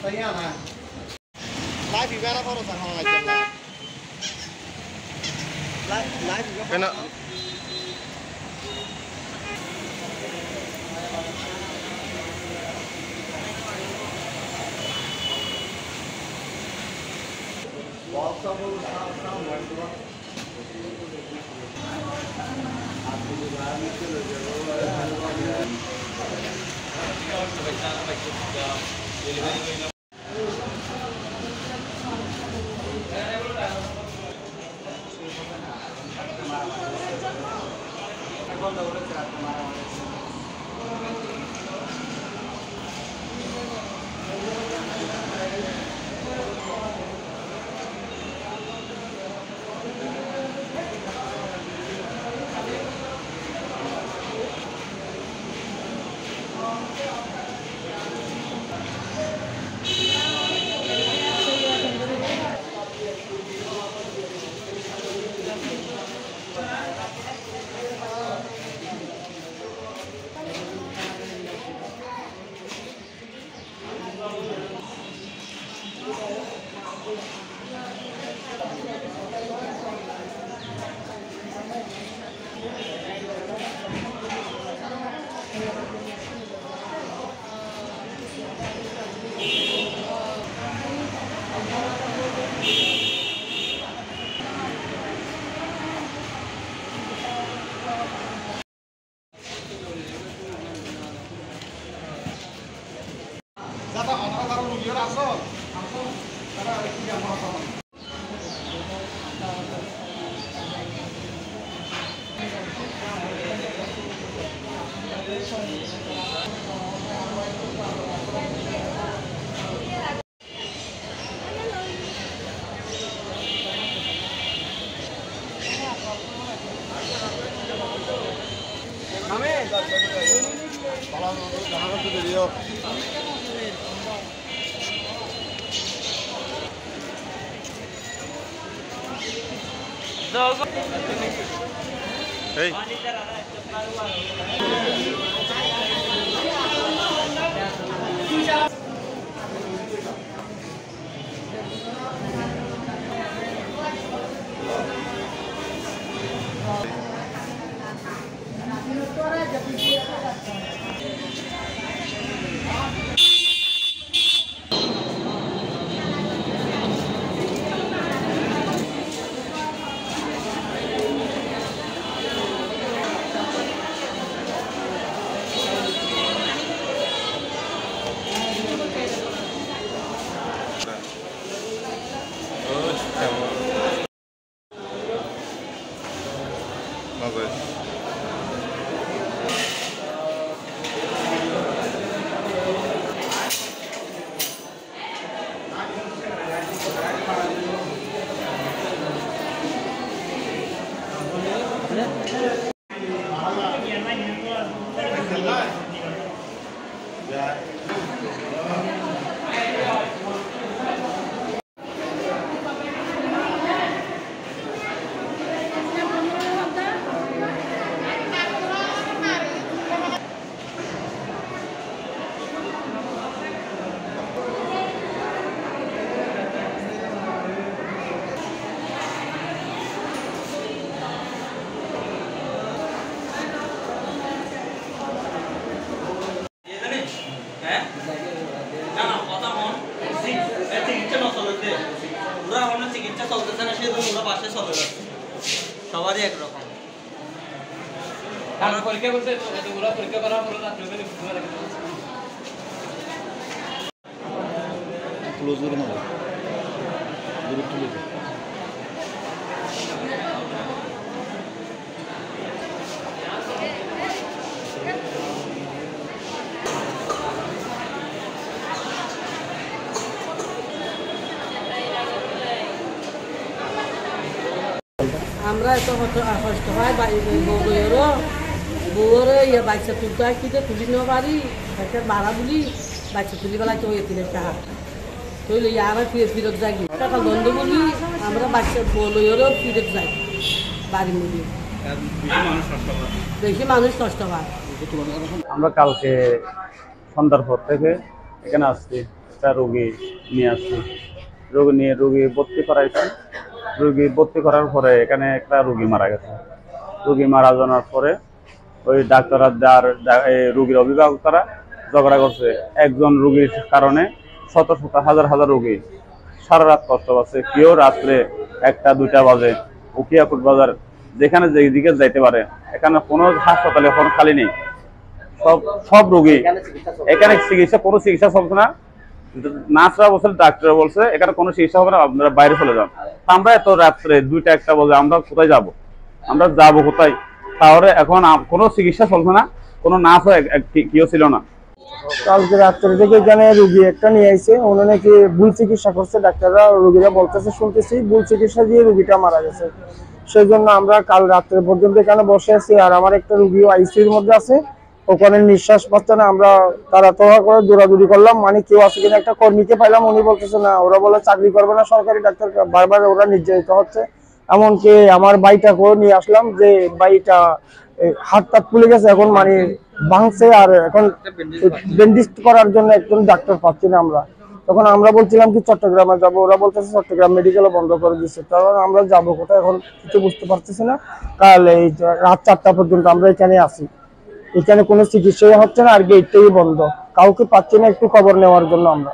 Live event apa orang sama lagi lah. Live event. Kena. Hey. চিকিৎসা চলতেছে না সেজন্য ওরা পাশে চলে যাচ্ছে সবারই একরকম আর পরীক্ষা করতে ওরা পরীক্ষা করার পরে রাত্রে ক্লোজ করে নাও দূরে তুলে দাও আমরা তো কষ্ট হয় বউরে ইয়ে বাচ্চা তুলতে হয় কিন্তু তুলি নেওয়া পারি বাচ্চার বাড়া বলি বাচ্চা তুলি বেলা তো এতিনের টাকা তৈল আমরা ফিরত যাই টাকা বন্ধ বলি আমরা বাচ্চা বউরেও ফিরত যাই বাড়ির মধ্যে বেশি মানুষ কষ্ট হয়। আমরা কালকে সন্ধ্যার পর থেকে এখানে আসছি একটা রোগী নিয়ে আসছি, রোগী ভর্তি করাইছি। রোগী ভর্তি করার পরে এখানে একটা রোগী মারা গেছে। রোগী মারা যাওয়ার পরে ওই ডাক্তাররা রোগীর অভিভাবকরা ঝগড়া করছে। একজন রোগীর কারণে শত শত হাজার হাজার রোগী সারা রাত কষ্ট পাচ্ছে। কেউ রাত্রে 1টা 2টা বাজে উকিয়াকুট বাজার যেখানে যেদিকে যাইতে পারে, এখানে কোনো হাসপাতালে এখন খালি নেই। সব রোগী এখানে কোনো চিকিৎসা চলছে না। নার্সরা বলছে, ডাক্তাররা বলছে এখানে কোনো চিকিৎসা হবে না, আপনারা বাইরে চলে যান। আমরা এত রাত্রে 2টা 1টা বাজে আমরা কোথায় যাব? আমরা যাবো কোথায়? তাহলে এখন কোনো চিকিৎসা চলছে না, কোনো নার্সও কেউ ছিল না। কালকে রাত্রে থেকে এখানে রুগী একটা নিয়ে আইছে, উনি নাকি ভুল চিকিৎসা করছে। ডাক্তাররা রুগীরা বলতেছে, শুনতেছি ভুল চিকিৎসা দিয়ে রুগীটা মারা গেছে। সেই জন্য আমরা কাল রাত্রে পর্যন্ত এখানে বসে আছি। আর আমার একটা রুগীও আইসিইউর মধ্যে আছে, ওখানে নিঃশ্বাস পাচ্ছে না। আমরা তাড়াতাড়ি করে দৌড়াদৌড়ি করলাম, মানে কেউ আছে কিনা একটা কর্মীকে পাইলাম, উনি বলতেছে না, ওরা বলে চাকরি করবে না সরকারি ডাক্তার। বারবার ওরা নির্যাতিত হচ্ছে। এমনকি আমার ভাইটাকেও নিয়ে আসলাম, যে ভাইটা হাত টাত ফুলে গেছে, এখন মানে ভাঙছে। আর এখন ব্যান্ডেজ করার জন্য একজন ডাক্তার পাচ্ছি না আমরা। তখন আমরা বলছিলাম কি চট্টগ্রামে যাবো, ওরা বলতেছে চট্টগ্রাম মেডিকেলও বন্ধ করে দিচ্ছে। তখন আমরা যাবো কোথায় এখন কিছু বুঝতে পারতেছি না। কাল এই রাত 4টা পর্যন্ত আমরা এখানে আছি, এখানে কোনো চিকিৎসাই হচ্ছে না, আর গেটটাই বন্ধ, কাউকে পাচ্ছি না একটু খবর নেওয়ার জন্য আমরা।